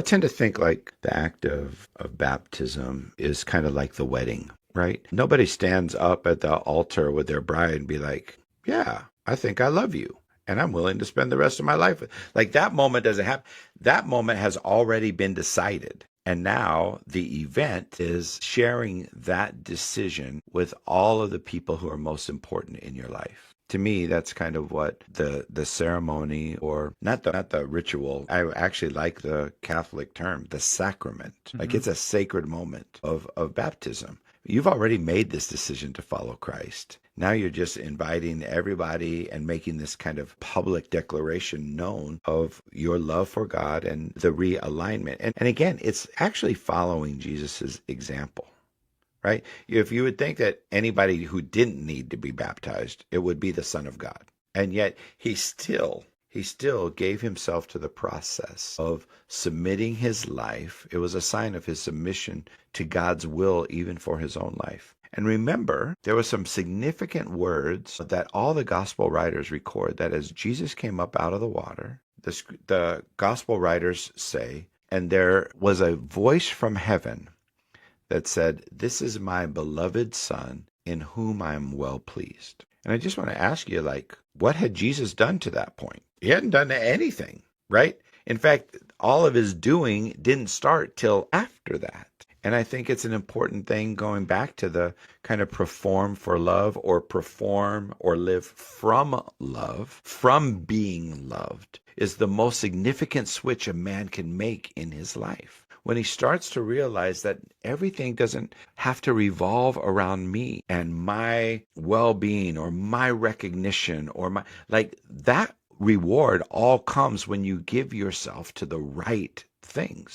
I tend to think like the act of baptism is kind of like the wedding, right? Nobody stands up at the altar with their bride and be like, yeah, I think I love you. And I'm willing to spend the rest of my life with. Like that moment doesn't happen. That moment has already been decided. And now the event is sharing that decision with all of the people who are most important in your life. To me, that's kind of what the ceremony, or not the ritual. I actually like the Catholic term, the sacrament. Like Hmm. it's a sacred moment of baptism. You've already made this decision to follow Christ. Now you're just inviting everybody and making this kind of public declaration known of your love for God and the realignment. And again, it's actually following Jesus's example, right? If you would think that anybody who didn't need to be baptized, it would be the Son of God. And yet he still gave himself to the process of submitting his life. It was a sign of his submission to God's will, even for his own life. And remember, there were some significant words that all the gospel writers record that as Jesus came up out of the water, the gospel writers say, and there was a voice from heaven that said, "This is my beloved Son, in whom I am well pleased." And I just want to ask you, like, what had Jesus done to that point? He hadn't done anything, right? In fact, all of his doing didn't start till after that. And I think it's an important thing going back to the kind of perform for love, or perform or live from love, from being loved, is the most significant switch a man can make in his life. When he starts to realize that everything doesn't have to revolve around me and my well-being or my recognition or my, like, that reward all comes when you give yourself to the right things.